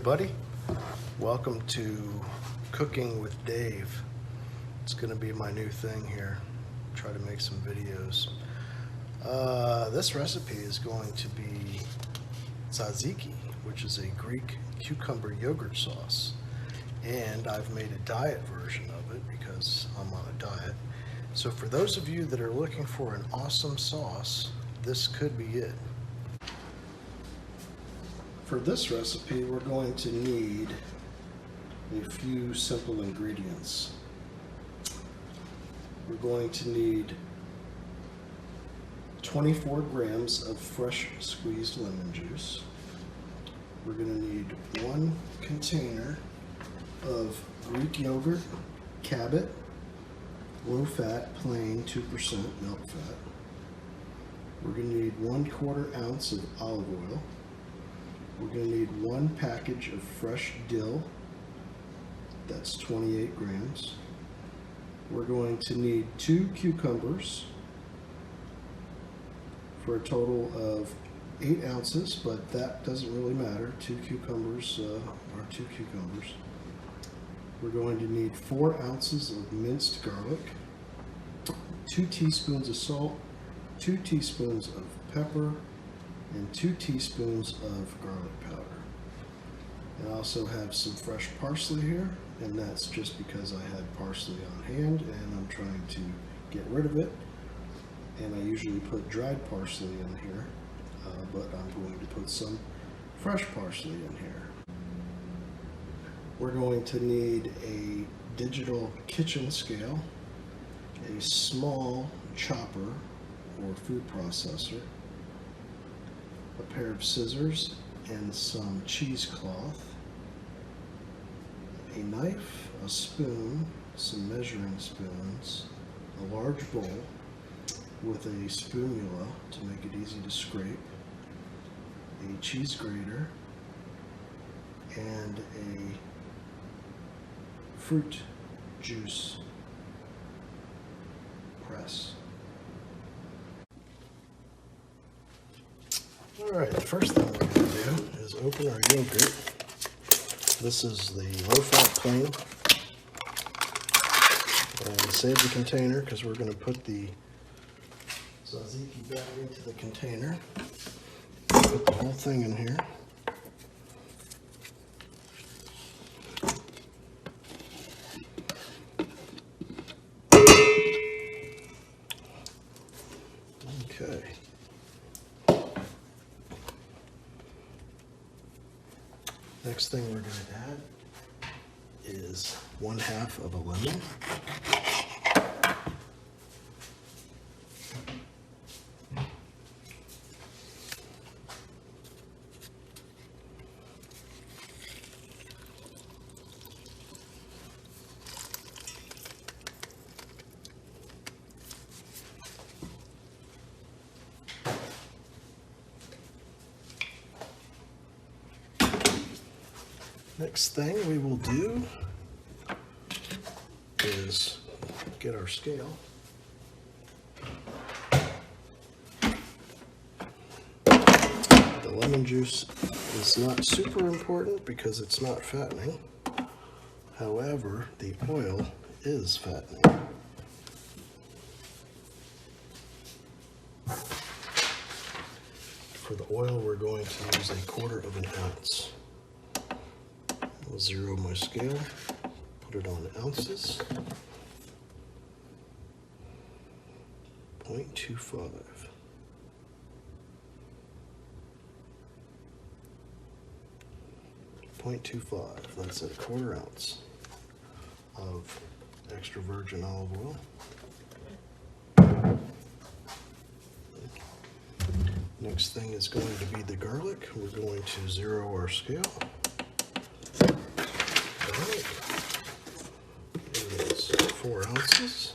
everybody. Welcome to Cooking with Dave. It's going to be my new thing here. Try to make some videos. This recipe is going to be Tzatziki, which is a Greek cucumber yogurt sauce. And I've made a diet version of it because I'm on a diet. So for those of you that are looking for an awesome sauce, this could be it. For this recipe, we're going to need a few simple ingredients. We're going to need 24 grams of fresh squeezed lemon juice. We're going to need 1 container of Greek yogurt, Cabot, low fat, plain 2% milk fat. We're going to need 1/4 ounce of olive oil. We're going to need 1 package of fresh dill, that's 28 grams. We're going to need 2 cucumbers for a total of 8 ounces, but that doesn't really matter. 2 cucumbers are 2 cucumbers. We're going to need 4 ounces of minced garlic, 2 teaspoons of salt, 2 teaspoons of pepper, and 2 teaspoons of garlic powder. I also have some fresh parsley here, and that's just because I had parsley on hand and I'm trying to get rid of it. And I usually put dried parsley in here, but I'm going to put some fresh parsley in here. We're going to need a digital kitchen scale, a small chopper or food processor, a pair of scissors and some cheesecloth, a knife, a spoon, some measuring spoons, a large bowl with a spatula to make it easy to scrape, a cheese grater, and a fruit juice press. Alright, the first thing we're going to do is open our yogurt. This is the low-fat plain. And save the container because we're going to put the tzatziki back into the container. Put the whole thing in here. Okay. Next thing we're going to add is 1/2 of a lemon. Next thing we will do is get our scale. The lemon juice is not super important because it's not fattening. However, the oil is fattening. For the oil, we're going to use 1/4 ounce. I'll zero my scale, put it on ounces, 0.25. That's 1/4 ounce of extra virgin olive oil. Next thing is going to be the garlic. We're going to zero our scale. It is 4 ounces.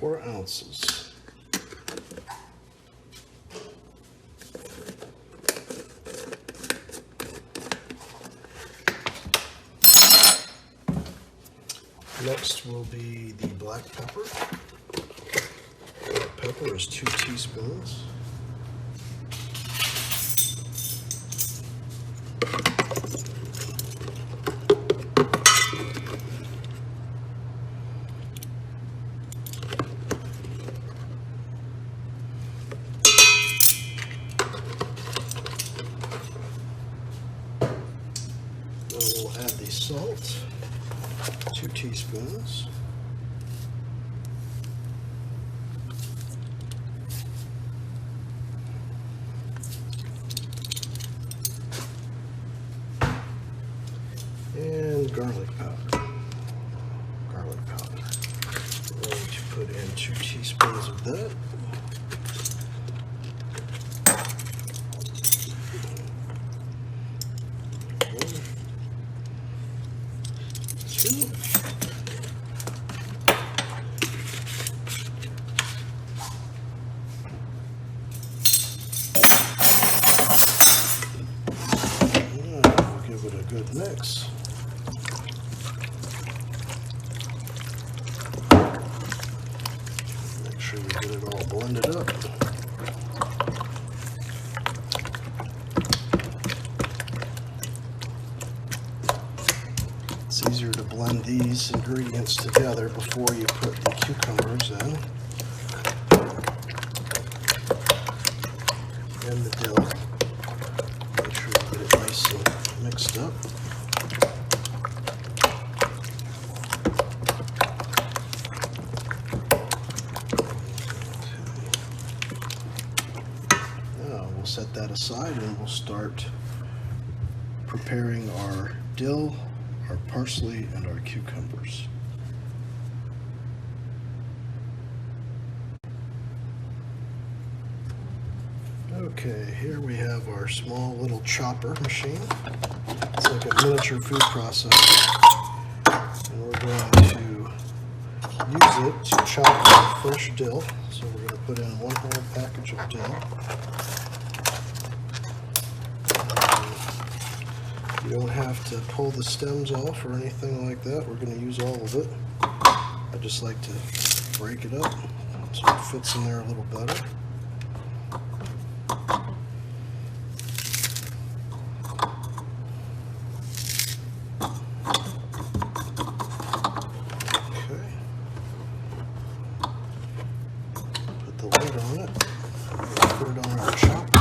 4 ounces. Next will be the black pepper. Black pepper is 2 teaspoons. We'll add the salt, 2 teaspoons. And garlic powder. Garlic powder. We're going to put in 2 teaspoons of that. Give it a good mix. Make sure we get it all blended up. It's easier to blend these ingredients together before you put the cucumbers in and the dill. Make sure you get it nice and mixed up. Now we'll set that aside and we'll start preparing our dill, our parsley, and our cucumbers. Okay, here we have our small little chopper machine. It's like a miniature food processor. And we're going to use it to chop our fresh dill. So we're going to put in 1 whole package of dill. You don't have to pull the stems off or anything like that. We're going to use all of it. I just like to break it up so it fits in there a little better. The lid on it. Put it on our chopper.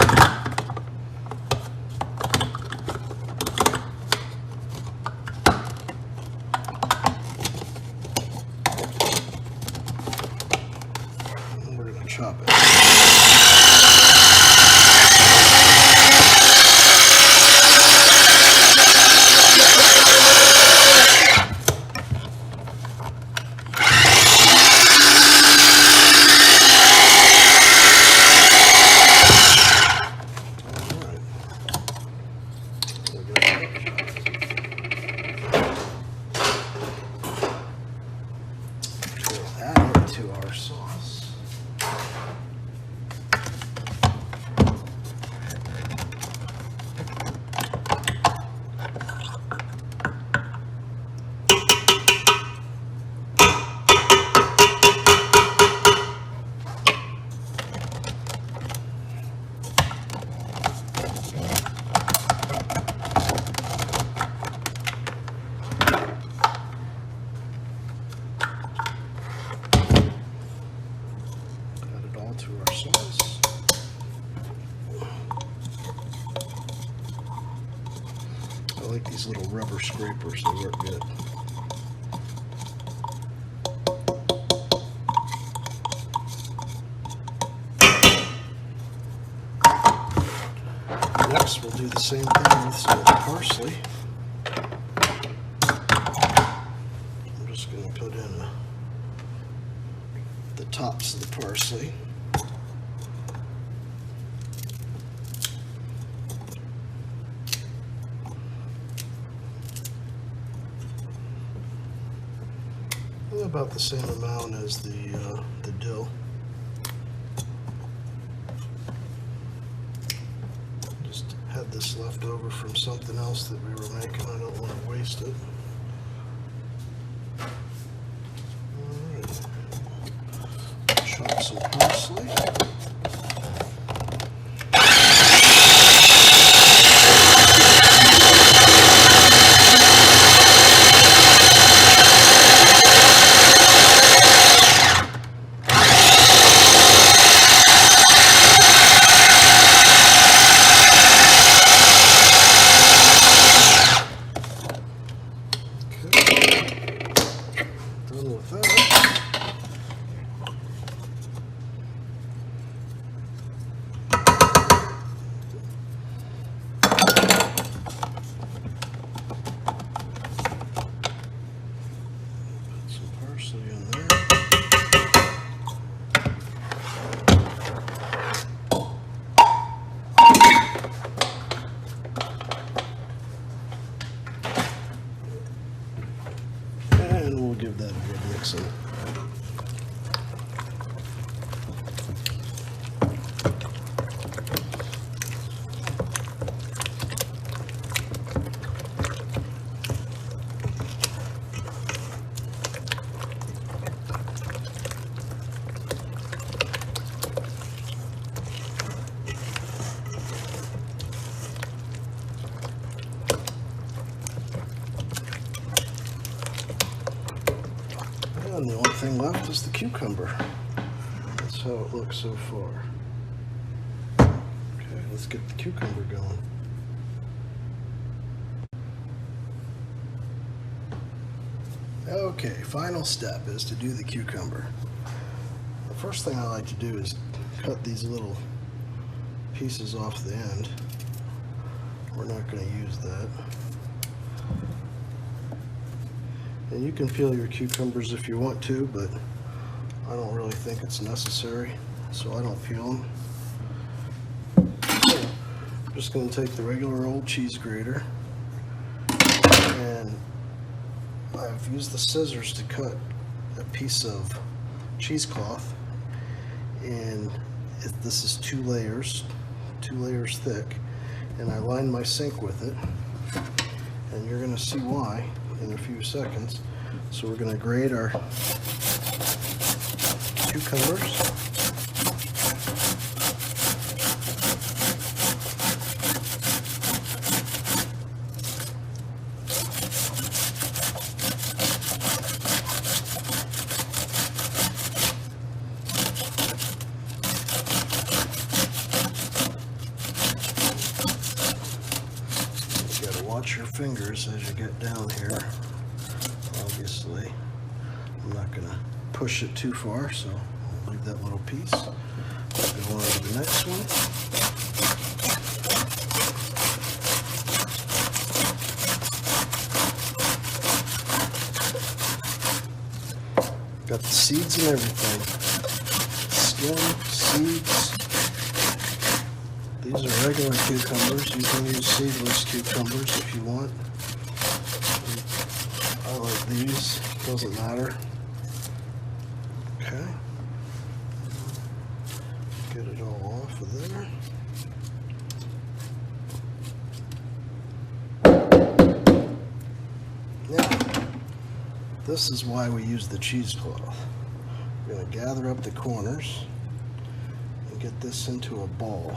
And we're going to chop it. Add it to our sauce. To our sauce. I like these little rubber scrapers, they work good. Next, we'll do the same thing with some parsley. I'm just going to put in the tops of the parsley. about the same amount as the dill. Just had this left over from something else that we were making. I don't want to waste it. Alright. Chop some parsley. And we'll give that a good mixing. And the only thing left is the cucumber. That's how it looks so far. Okay, let's get the cucumber going. Okay, final step is to do the cucumber. The first thing I like to do is cut these little pieces off the end. We're not going to use that. And you can peel your cucumbers if you want to, but I don't really think it's necessary, so I don't peel them. I'm just going to take the regular old cheese grater, and I've used the scissors to cut a piece of cheesecloth, and this is 2 layers thick, and I lined my sink with it, and you're going to see why in a few seconds. So we're going to grate our cucumbers. You got to watch your fingers as you get down here. Obviously, I'm not going to push it too far, so I'll leave that little piece. Go on to the next one. Got the seeds and everything. Skin, seeds. These are regular cucumbers. You can use seedless cucumbers if you want. I like these, doesn't matter. Okay. Get it all off of there. Now, this is why we use the cheesecloth. We're going to gather up the corners and get this into a ball.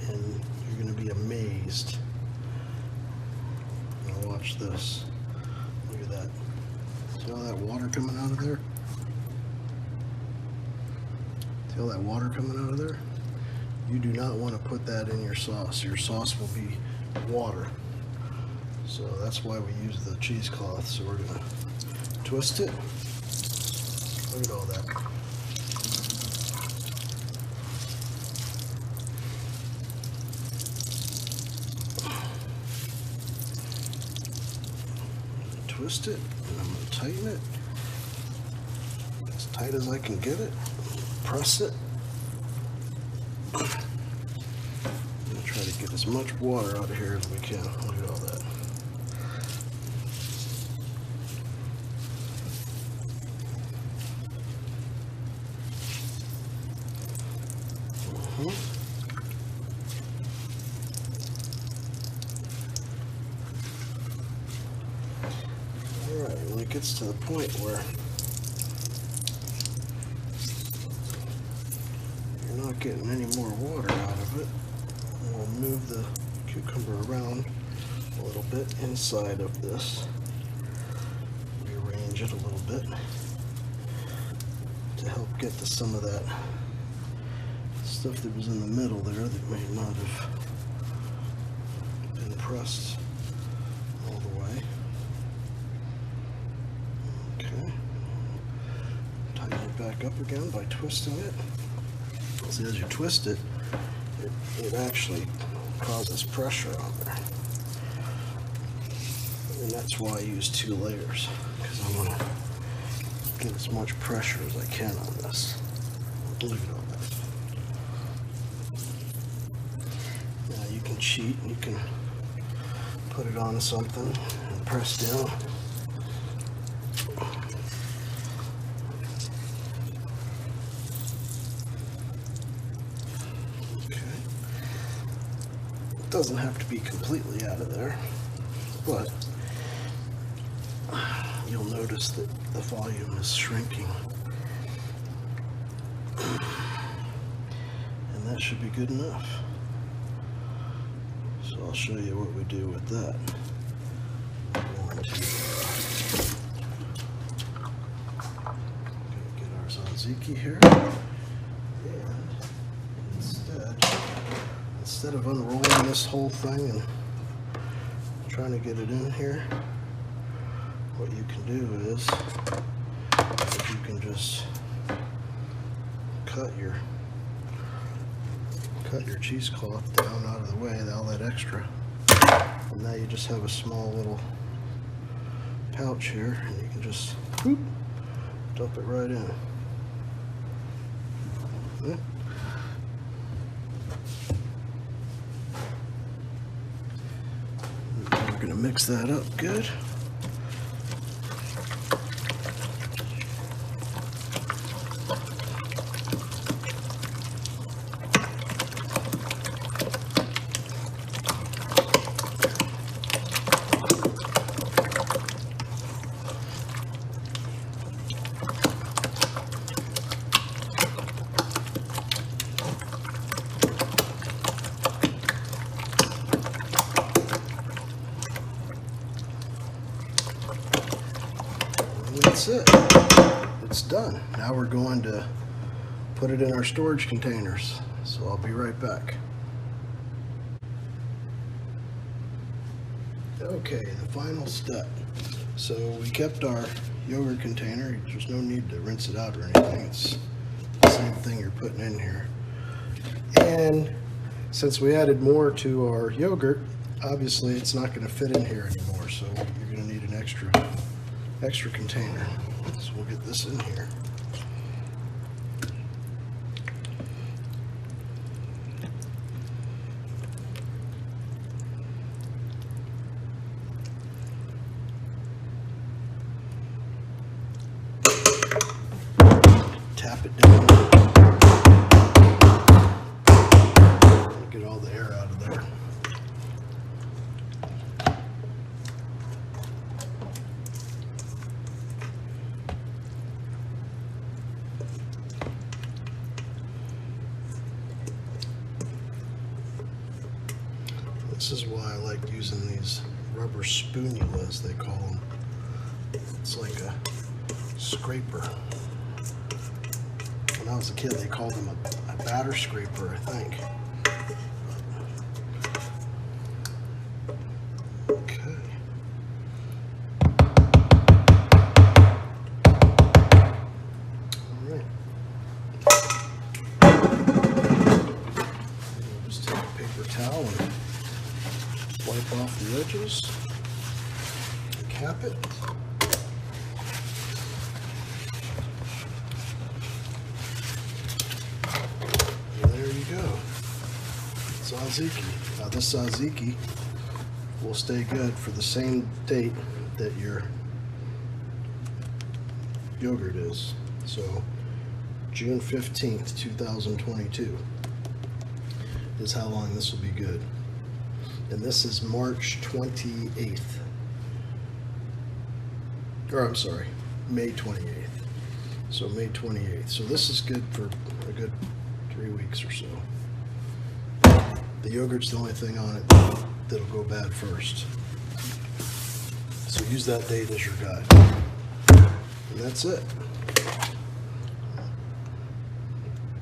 And you're going to be amazed. Watch this. Look at that. See all that water coming out of there? See all that water coming out of there? You do not want to put that in your sauce. Your sauce will be water. So that's why we use the cheesecloth. So we're going to twist it. Look at all that. Twist it, and I'm going to tighten it as tight as I can get it. Press it. I'm going to try to get as much water out of here as we can. Look at all that. Alright, when it gets to the point where you're not getting any more water out of it, we'll move the cucumber around a little bit inside of this. Rearrange it a little bit to help get to some of that stuff that was in the middle there that may not have been pressed all the way. Okay. Tighten it back up again by twisting it. See, as you twist it, it actually causes pressure on there. And that's why I use 2 layers, because I want to get as much pressure as I can on this. Look at all that. Now you can cheat, you can put it on something and press down. Okay. It doesn't have to be completely out of there, but you'll notice that the volume is shrinking. And that should be good enough. So I'll show you what we do with that. Get our tzatziki here. And instead of unrolling this whole thing and trying to get it in here, what you can do is you can just cut your cheesecloth down out of the way, all that extra, and now you just have a small little pouch here, and you can just whoop, dump it right in. Yeah. We're going to mix that up good. That's it. It's done. Now we're going to put it in our storage containers. So I'll be right back. Okay, the final step. So we kept our yogurt container. There's no need to rinse it out or anything. It's the same thing you're putting in here. And since we added more to our yogurt, obviously it's not going to fit in here anymore. So you're going to need an extra container. So we'll get this in here. Tap it down. Get all the air out of there. This is why I like using these rubber spoonula, as they call them. It's like a scraper. When I was a kid, they called them a batter scraper, I think. Okay. All right. Just take a paper towel and wipe off the edges, and cap it. And there you go. Tzatziki. Now this tzatziki will stay good for the same date that your yogurt is. So June 15th, 2022. is how long this will be good. And this is March 28th. Or I'm sorry, May 28th. So May 28th. So this is good for a good 3 weeks or so. The yogurt's the only thing on it that'll go bad first. So use that date as your guide. And that's it.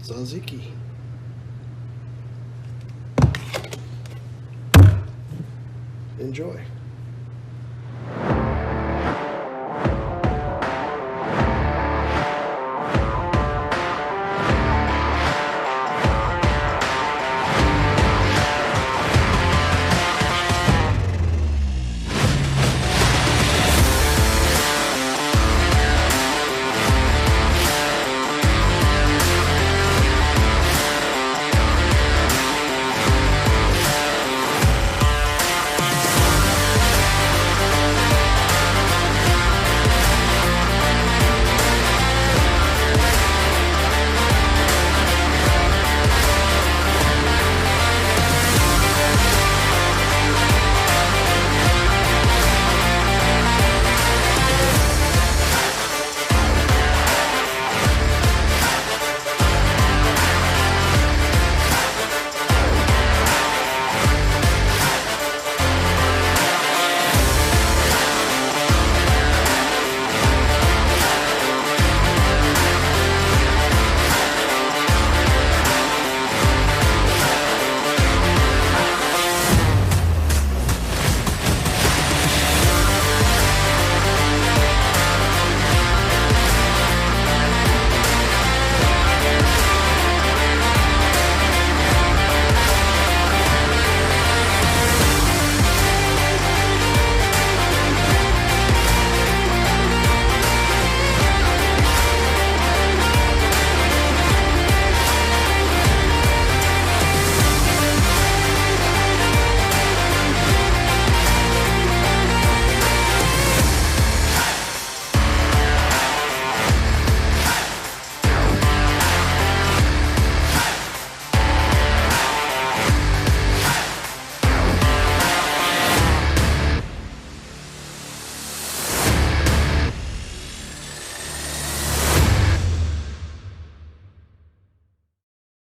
Tzatziki. Enjoy.